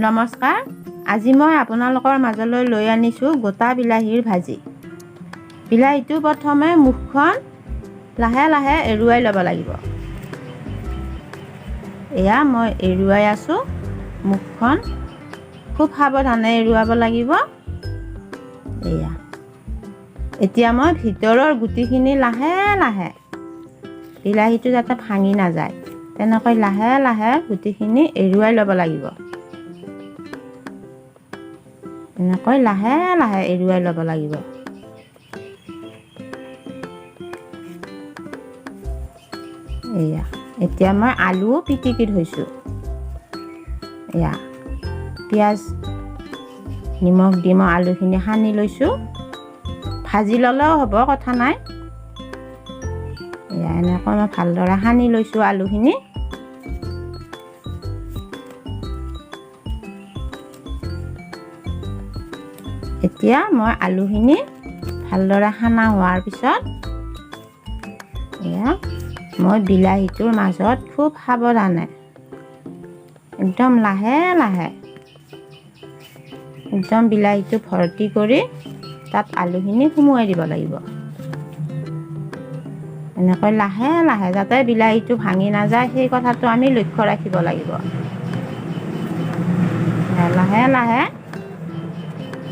নমস্কাৰ। আজি মই আপোনালোকৰ মাজলৈ লৈ আনিছোঁ গোটা বিলাহীৰ ভাজি। বিলাহীটো প্ৰথমে মুখখন লাহে লাহে এৰুৱাই ল'ব লাগিব। এয়া মই এৰুৱাই আছোঁ মুখখন। খুব সাৱধানে এৰুৱাব লাগিব। এতিয়া মই ভিতৰৰ গুটিখিনি লাহে লাহে, বিলাহীটো যাতে ভাঙি নাযায় তেনেকৈ লাহে লাহে গুটিখিনি এৰুৱাই ল'ব লাগিব। এনেকৈ লাহে লাহে এৰুৱাই ল'ব লাগিব। এতিয়া মই আলু পিটিকি থৈছোঁ। পিঁয়াজ নিমখ দি মই আলুখিনি সানি লৈছোঁ। ভাজি ল'লেও হ'ব, কথা নাই। এনেকৈ মই ভালদৰে সানি লৈছোঁ আলুখিনি। এতিয়া মই আলুখিনি ভালদৰে সানা হোৱাৰ পিছত মই বিলাহীটোৰ মাজত খুব সাৱধানে একদম লাহে লাহে একদম বিলাহীটো ভৰ্তি কৰি তাত আলুখিনি সুমুৱাই দিব লাগিব। এনেকৈ লাহে লাহে, যাতে বিলাহীটো ভাঙি নাযায় সেই কথাটো আমি লক্ষ্য ৰাখিব লাগিব। লাহে লাহে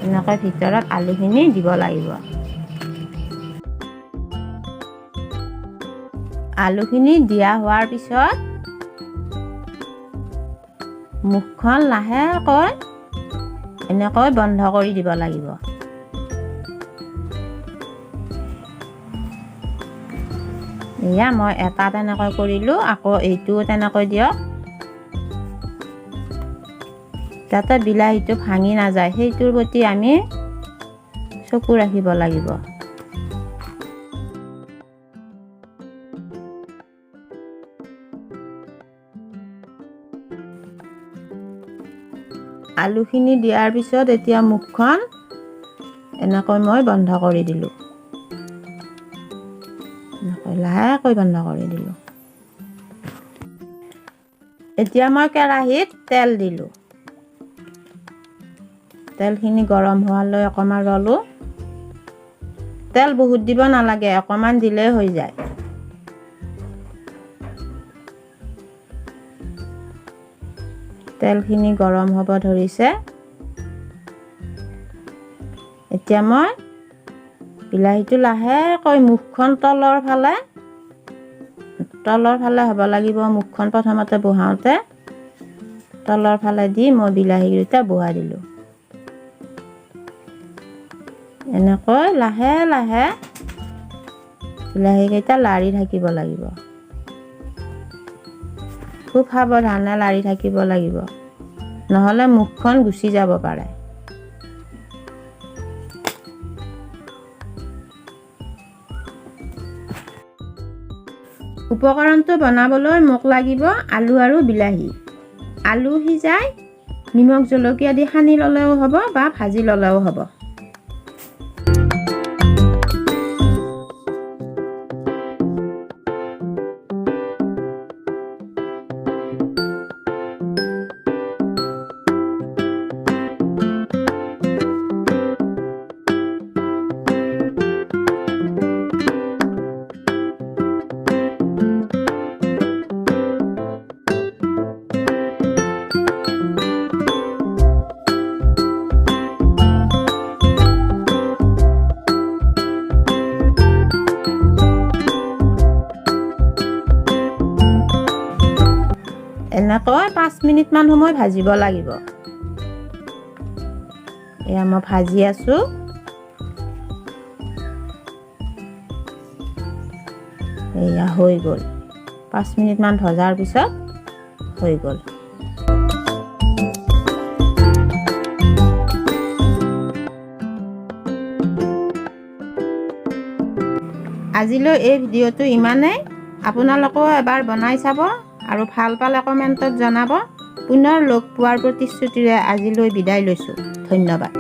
এনেকৈ ভিতৰত আলুখিনি দিব লাগিব। আলুখিনি দিয়া হোৱাৰ পিছত মুখখন লাহেকৈ এনেকৈ বন্ধ কৰি দিব লাগিব। মই এটা তেনেকৈ কৰিলোঁ, আকৌ এইটোও তেনেকৈ দিয়ক, যাতে বিলাহীটো ভাঙি নাযায় সেইটোৰ প্ৰতি আমি চকু ৰাখিব লাগিব। আলুখিনি দিয়াৰ পিছত এতিয়া মুখখন এনেকৈ মই বন্ধ কৰি দিলোঁ। এনেকৈ লাহেকৈ বন্ধ কৰি দিলোঁ। এতিয়া মই কেৰাহীত তেল দিলোঁ। তেলখিনি গৰম হোৱালৈ অকণমান ৰ'লোঁ। তেল বহুত দিব নালাগে, অকণমান দিলেই হৈ যায়। তেলখিনি গৰম হ'ব ধৰিছে। এতিয়া মই বিলাহীটো লাহেকৈ মুখখন তলৰ ফালে হ'ব লাগিব। মুখখন প্ৰথমতে বহাওঁতে তলৰ ফালে দি মই বিলাহীকেইটা বহাই দিলোঁ। এনেকৈ লাহে লাহে বিলাহীকেইটা লাৰি থাকিব লাগিব। খুব সাৱধানে লাৰি থাকিব লাগিব, নহ'লে মুখখন গুচি যাব পাৰে। উপকৰণটো বনাবলৈ মোক লাগিব আলু আৰু বিলাহী। আলু সিজাই নিমখ জলকীয়া দি সানি ল'লেও হ'ব বা ভাজি ল'লেও হ'ব। এনেকৈ 5 মিনিটমান সময় ভাজিব লাগিব। মই ভাজি আছোঁ। হৈ গ'ল। 5 মিনিটমান ভজাৰ পিছত হৈ গ'ল। আজিলৈ এই ভিডিঅ'টো ইমানেই। আপোনালোকেও এবাৰ বনাই চাব আৰু ভাল পালে কমেণ্টত জনাব। পুনৰ লগ পোৱাৰ প্ৰতিশ্ৰুতিৰে আজিলৈ বিদায় লৈছোঁ। ধন্যবাদ।